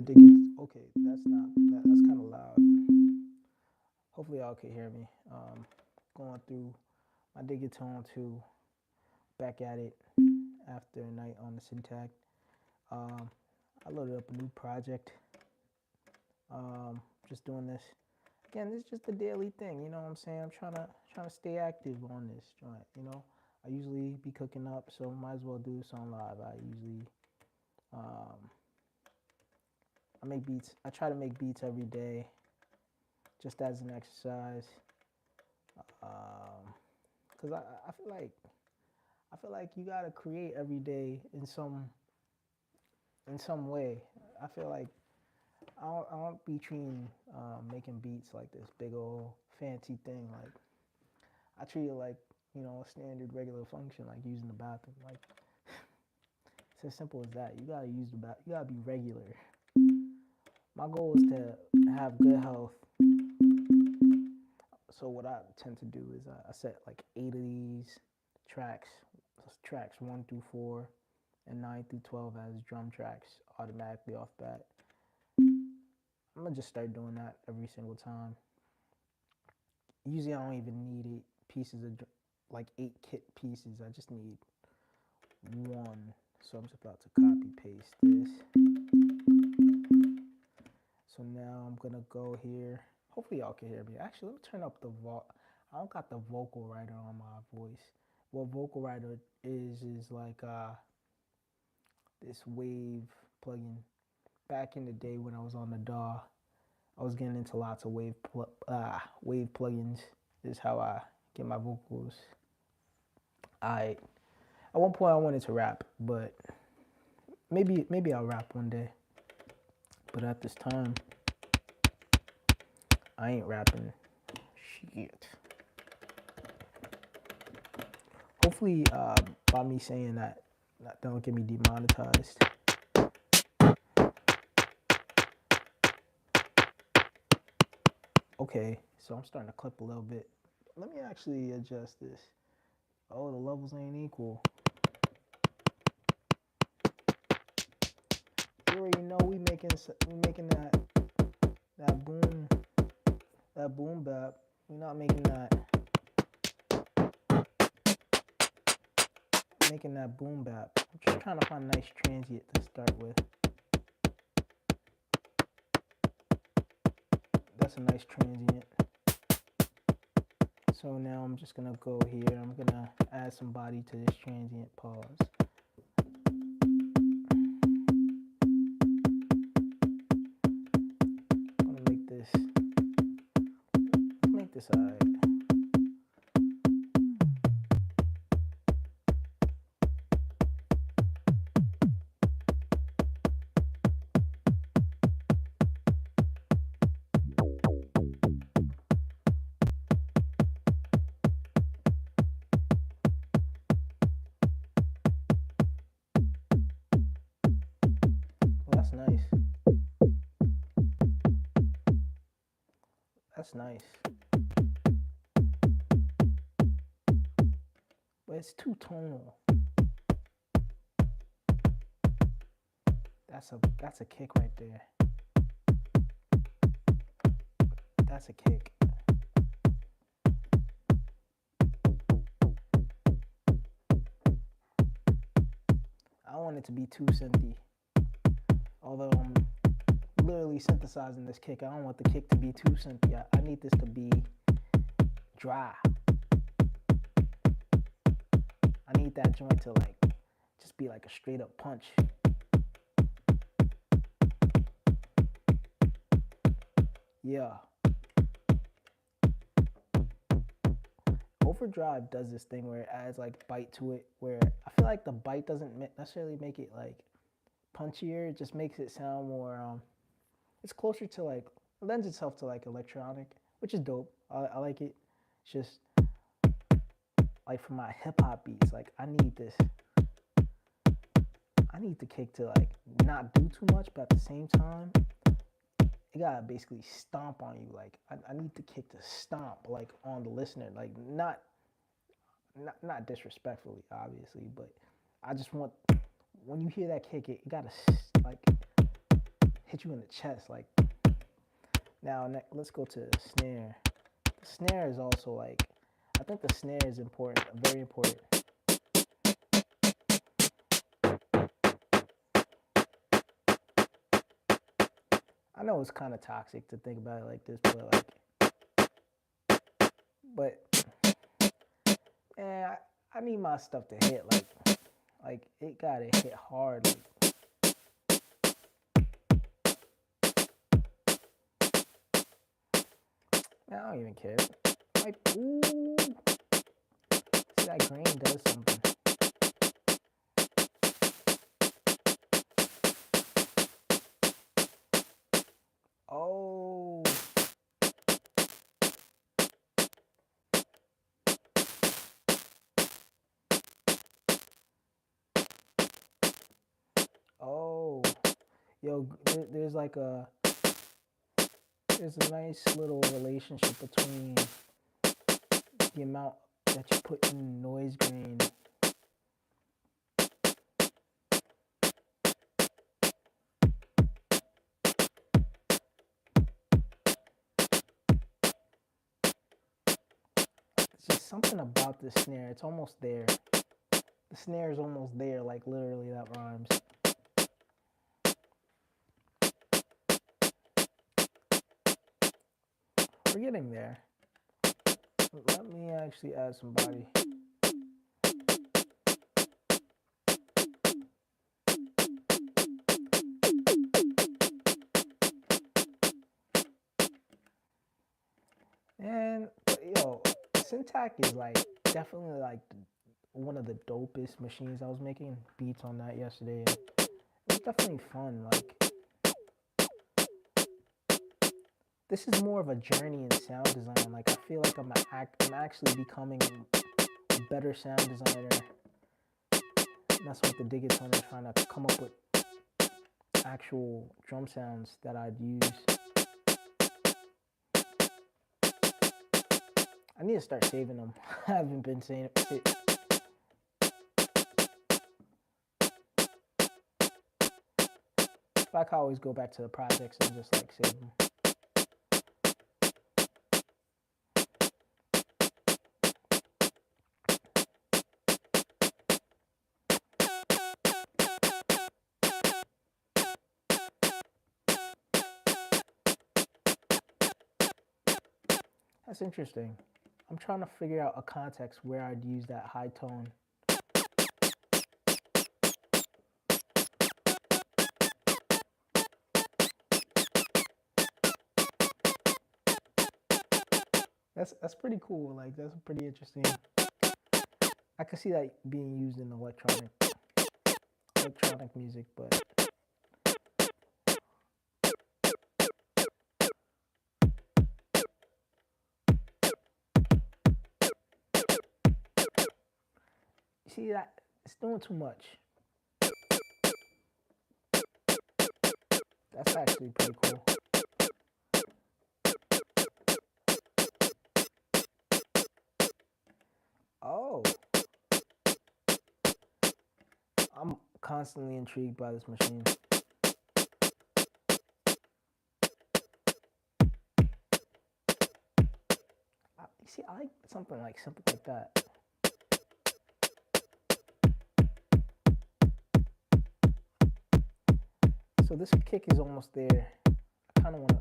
the okay, that's kind of loud. Hopefully y'all can hear me. Going through my Digitone 2, back at it after a night on the syntax. Um, I loaded up a new project. Just doing this again. This is just a daily thing. You know what I'm saying? I'm trying to stay active on this joint. I usually be cooking up, so might as well do this on live. Um, I make beats. I try to make beats every day, just as an exercise. Cause I feel like you gotta create every day in some way. I feel like I don't be treating making beats like this big old fancy thing. Like I treat it like a standard regular function, like using the bathroom. Like it's as simple as that. You gotta use the bath. You gotta be regular. My goal is to have good health. So what I tend to do is I set like 8 of these tracks, tracks 1 through 4, and 9 through 12 as drum tracks automatically off bat. I'm gonna just start doing that every single time. Usually I don't even need 8 pieces of like 8 kit pieces. I just need one. So I'm just about to copy paste this. So now I'm gonna go here. Hopefully y'all can hear me. Actually, let me turn up the I don't got the vocal writer on my voice. What vocal writer is like this Wave plugin. Back in the day when I was on the DAW, I was getting into lots of Wave plugins. This is how I get my vocals. At one point I wanted to rap, but maybe I'll rap one day. But at this time, I ain't rapping shit. Hopefully, by me saying that don't get me demonetized. Okay, so I'm starting to clip a little bit. Let me actually adjust this. Oh, the levels ain't equal. You already know we making that boom bap. We're not making that boom bap. I'm just trying to find a nice transient to start with. That's a nice transient. So now I'm just gonna go here. I'm gonna add some body to this transient. Pause. I'm gonna make this alright. That's nice. That's nice. But it's too tonal. That's a kick right there. That's a kick. I don't want it to be too synthy. Although I'm literally synthesizing this kick, I don't want the kick to be too synthy. I need this to be dry. I need that joint to like just be like a straight up punch. Yeah. Overdrive does this thing where it adds like bite to it, where I feel like the bite doesn't necessarily make it like punchier. It just makes it sound more it's closer to like, it lends itself to like electronic, which is dope. I like it. It's just like for my hip hop beats, like I need the kick to like not do too much, but at the same time it gotta basically stomp on you. Like I need the kick to stomp like on the listener, like not disrespectfully, obviously, but I just want, when you hear that kick, it gotta like hit you in the chest. Like now, let's go to the snare. The snare is also like, I think the snare is important, very important. I know it's kind of toxic to think about it like this, but man, I need my stuff to hit like it gotta hit hard. Man, I don't even care. Like, ooh, see that grain does something. Oh. Oh. Yo, there's like there's a nice little relationship between the amount that you put in noise grain. It's just something about the snare. It's almost there. The snare is almost there, like literally that rhymes. We're getting there. Let me actually add some body. And yo, Syntac is like definitely like one of the dopest machines. I was making beats on that yesterday. It was definitely fun. Like, this is more of a journey in sound design. Like, I feel like I'm actually becoming a better sound designer. That's what the Digitone, trying to come up with actual drum sounds that I'd use. I need to start saving them. I haven't been saying it. I can always go back to the projects and just like save them. That's interesting. I'm trying to figure out a context where I'd use that high tone. That's pretty cool. Like, that's pretty interesting. I could see that being used in electronic music, but you see that it's doing too much. That's actually pretty cool. Oh. I'm constantly intrigued by this machine. See, I like something like simple like that. So this kick is almost there. I kind of want to.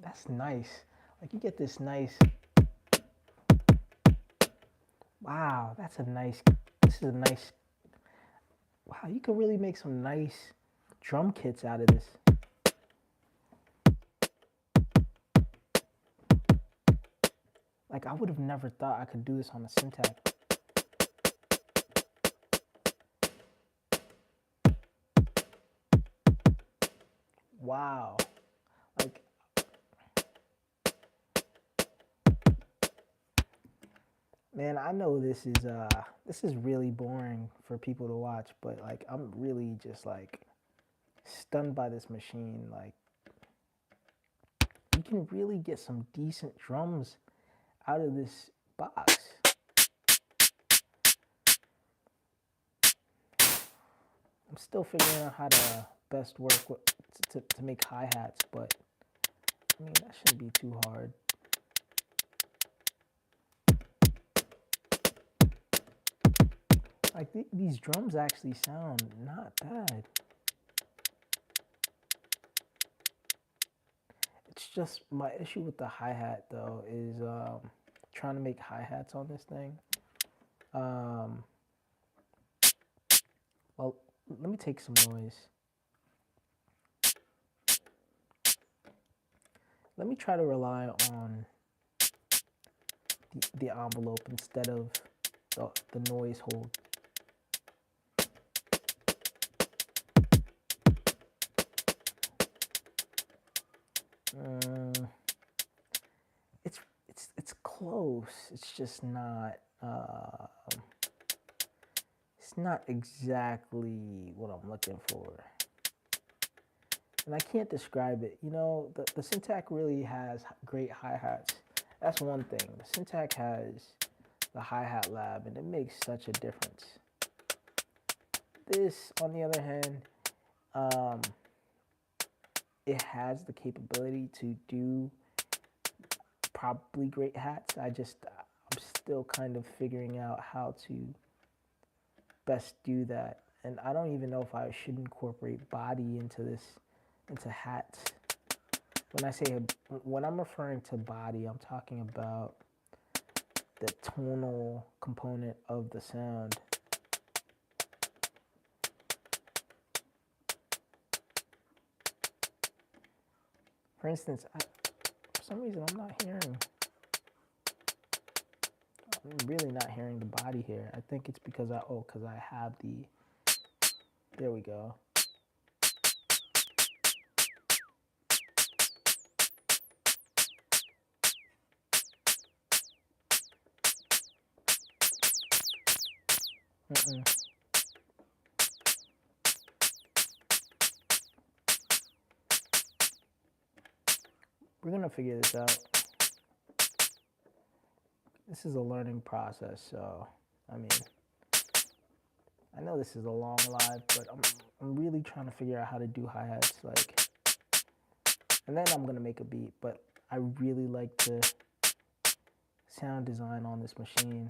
That's nice. Like, you get this nice. Wow, that's a nice. This is a nice. Wow, you can really make some nice drum kits out of this. Like, I would have never thought I could do this on a Syntac. Wow. Like, man, I know this is really boring for people to watch, but like, I'm really just like stunned by this machine. Like, you can really get some decent drums out of this box. I'm still figuring out how to best work with, to make hi-hats, but I mean, that shouldn't be too hard. Like, these drums actually sound not bad. It's just my issue with the hi-hat though is trying to make hi-hats on this thing. Well, let me take some noise. Let me try to rely on the envelope instead of the noise hold. It's close. It's just not. It's not exactly what I'm looking for, and I can't describe it. You know, the Syntac really has great hi-hats. That's one thing. The Syntac has the hi-hat lab, and it makes such a difference. This, on the other hand, it has the capability to do probably great hats. I'm still kind of figuring out how to best do that. And I don't even know if I should incorporate body into hats. When I'm referring to body, I'm talking about the tonal component of the sound. For instance, for some reason I'm really not hearing the body here. I think it's because I have there we go. We're gonna figure this out. This is a learning process, so I mean, I know this is a long live, but I'm really trying to figure out how to do hi-hats, like, and then I'm gonna make a beat. But I really like the sound design on this machine.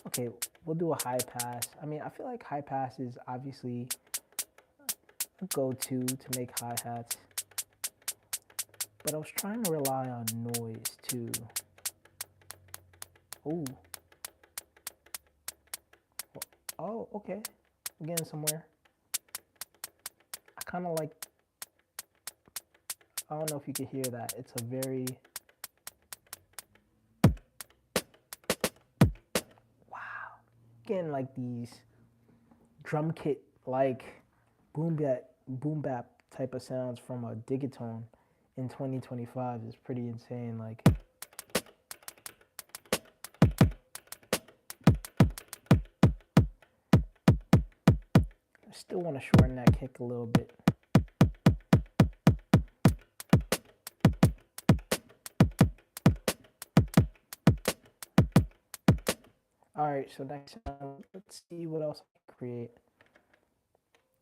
Okay, we'll do a high pass. I mean, I feel like high pass is obviously a go-to to make hi-hats, but I was trying to rely on noise too. Ooh. Oh, okay. I'm getting somewhere. I kind of like, I don't know if you can hear that. It's a very, wow. Getting like these drum kit like boom bap type of sounds from a Digitone in 2025 is pretty insane. Like, I still want to shorten that kick a little bit. All right, so next time, let's see what else I can create.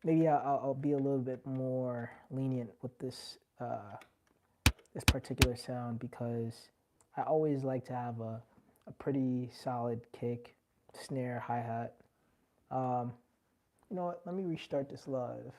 Maybe I'll be a little bit more lenient with this this particular sound, because I always like to have a pretty solid kick, snare, hi-hat. You know what? Let me restart this live.